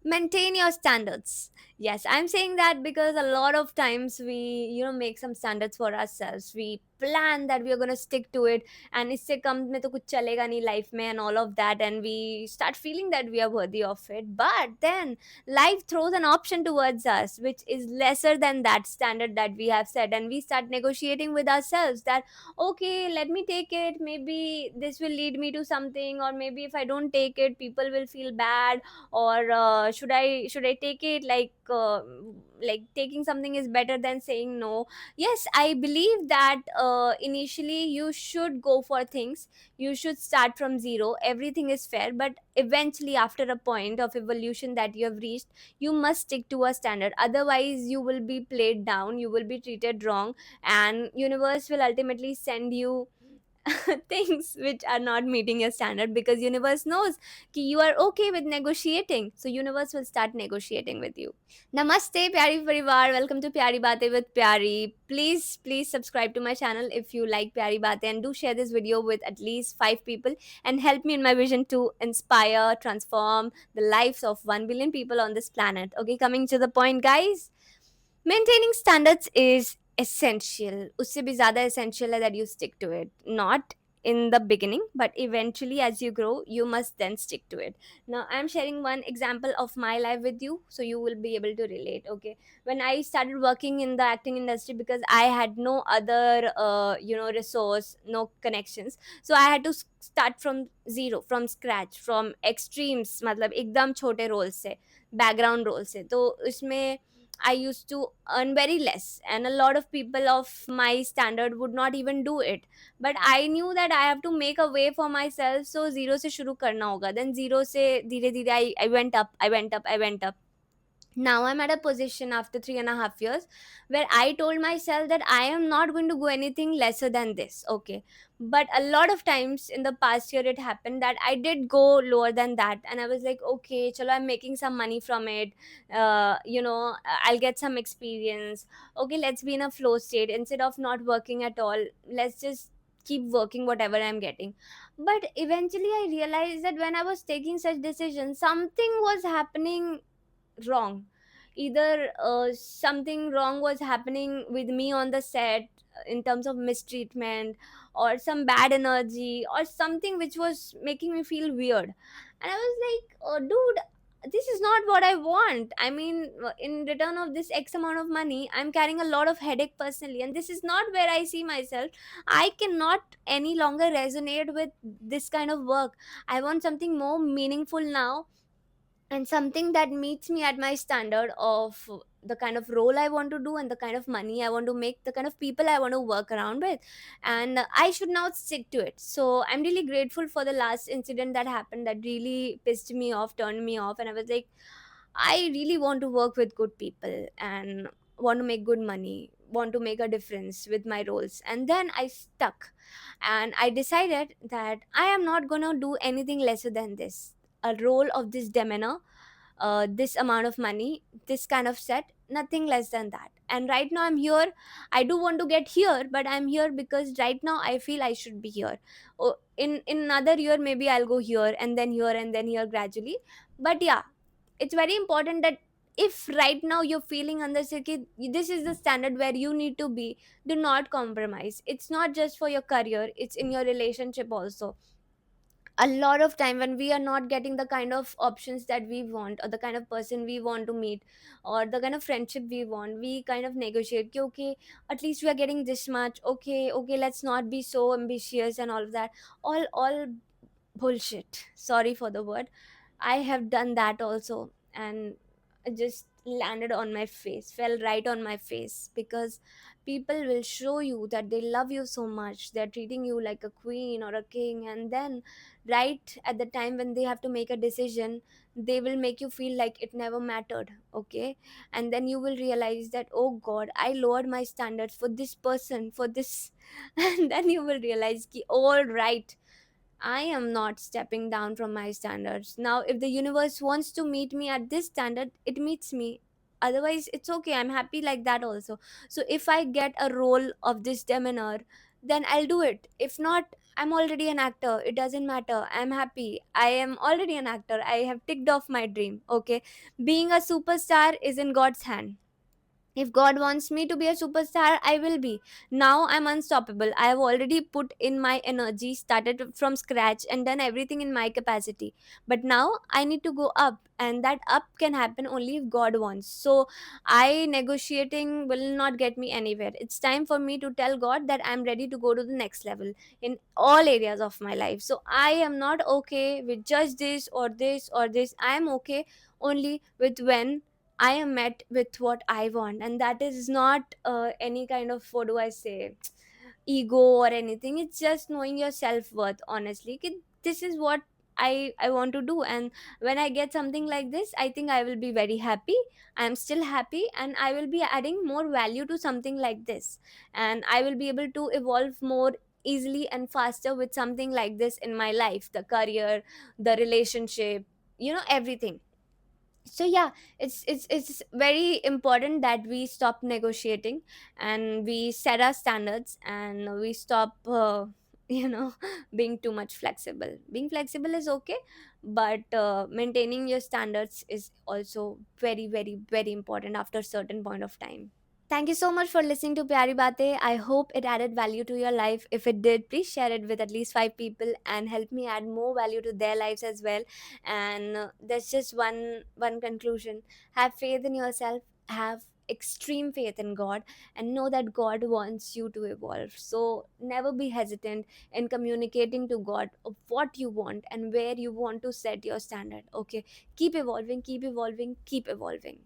Maintain your standards. Yes, I'm saying that because a lot of times we make some standards for ourselves. We plan that we are going to stick to it, and इससे कम में तो कुछ चलेगा नहीं life में and all of that, and we start feeling that we are worthy of it. But then life throws an option towards us which is lesser than that standard that we have set, and we start negotiating with ourselves that okay, let me take it, maybe this will lead me to something, or maybe if I don't take it people will feel bad, or should I take it, like taking something is better than saying no. Yes, I believe that initially you should go for things. You should start from zero. Everything is fair, but eventually after a point of evolution that you have reached, you must stick to a standard. Otherwise you will be played down, you will be treated wrong, and universe will ultimately send you things which are not meeting your standard, because universe knows कि you are okay with negotiating, so universe will start negotiating with you. Namaste pyari parivar, welcome to Pyari Baatein with Pyari. Please subscribe to my channel if you like Pyari Baatein, and do share this video with at least 5 people and help me in my vision to inspire, transform the lives of 1 billion people on this planet. Okay, coming to the point, guys. Maintaining standards is essential. उससे भी ज़्यादा essential है that you stick to it. Not in the beginning, but eventually as you grow, you must then stick to it. Now, I'm sharing one example of my life with you, so you will be able to relate. Okay, when I started working in the acting industry, because I had no other, resource, no connections, so I had to start from zero, from scratch, from extremes. मतलब एकदम छोटे role से, background role से, तो उसमें I used to earn very less, and a lot of people of my standard would not even do it. But I knew that I have to make a way for myself, so zero से शुरू करना होगा. Then zero से धीरे धीरे I went up, I went up. Now I'm at a position after 3.5 years where I told myself that I am not going to go anything lesser than this. Okay, but a lot of times in the past year it happened that I did go lower than that, and I was like, okay, chalo, I'm making some money from it. I'll get some experience. Okay, let's be in a flow state instead of not working at all. Let's just keep working whatever I'm getting. But eventually I realized that when I was taking such decisions, something was happening wrong. Either something wrong was happening with me on the set, in terms of mistreatment, or some bad energy, or something which was making me feel weird. And I was like, oh, dude, this is not what I want. I mean, in return of this X amount of money, I'm carrying a lot of headache personally, and this is not where I see myself. I cannot any longer resonate with this kind of work. I want something more meaningful now, and something that meets me at my standard of the kind of role I want to do, and the kind of money I want to make, the kind of people I want to work around with, and I should now stick to it. So I'm really grateful for the last incident that happened, that really pissed me off, turned me off, and I was like, I really want to work with good people and want to make good money, want to make a difference with my roles. And then I stuck, and I decided that I am not going to do anything lesser than this. A role of this demeanor, this amount of money, this kind of set, nothing less than that. And right now I'm here. I do want to get here, but I'm here because right now I feel I should be here. In another year maybe I'll go here, and then here, and then here gradually. But yeah, it's very important that if right now you're feeling under circuit, this is the standard where you need to be, do not compromise. It's not just for your career, it's in your relationship also. A lot of time when we are not getting the kind of options that we want, or the kind of person we want to meet, or the kind of friendship we want, we kind of negotiate कि, okay, at least we are getting this much. Okay, let's not be so ambitious and all of that. All bullshit, sorry for the word. I have done that also, and it just landed on my face, fell right on my face, because people will show you that they love you so much, they're treating you like a queen or a king, and then right at the time when they have to make a decision, they will make you feel like it never mattered. Okay, and then you will realize that, oh god, I lowered my standards for this person, for this and then you will realize ki, all right, I am not stepping down from my standards. Now, if the universe wants to meet me at this standard, it meets me. Otherwise, it's okay. I'm happy like that also. So, if I get a role of this demeanor, then I'll do it. If not, I'm already an actor, it doesn't matter, I'm happy, I am already an actor, I have ticked off my dream. Okay, being a superstar is in God's hand. If God wants me to be a superstar, I will be. Now I'm unstoppable. I have already put in my energy, started from scratch, and done everything in my capacity. But now I need to go up, and that up can happen only if God wants. So I negotiating will not get me anywhere. It's time for me to tell God that I'm ready to go to the next level in all areas of my life. So I am not okay with just this or this or this. I am okay only with when I am met with what I want, and that is not any kind of, what do I say, ego or anything. It's just knowing your self worth. Honestly, this is what I want to do, and when I get something like this, I think I will be very happy. I'm still happy, and I will be adding more value to something like this, and I will be able to evolve more easily and faster with something like this in my life, the career, the relationship, everything. So yeah, it's very important that we stop negotiating, and we set our standards, and we stop you know being too much flexible. Being flexible is okay, but maintaining your standards is also very, very, very important after a certain point of time. Thank you so much for listening to Pyari Bate. I hope it added value to your life. If it did, please share it with at least 5 people and help me add more value to their lives as well. And there's just one conclusion: have faith in yourself. Have extreme faith in God, and know that God wants you to evolve. So never be hesitant in communicating to God of what you want and where you want to set your standard. Okay, keep evolving, keep evolving, keep evolving.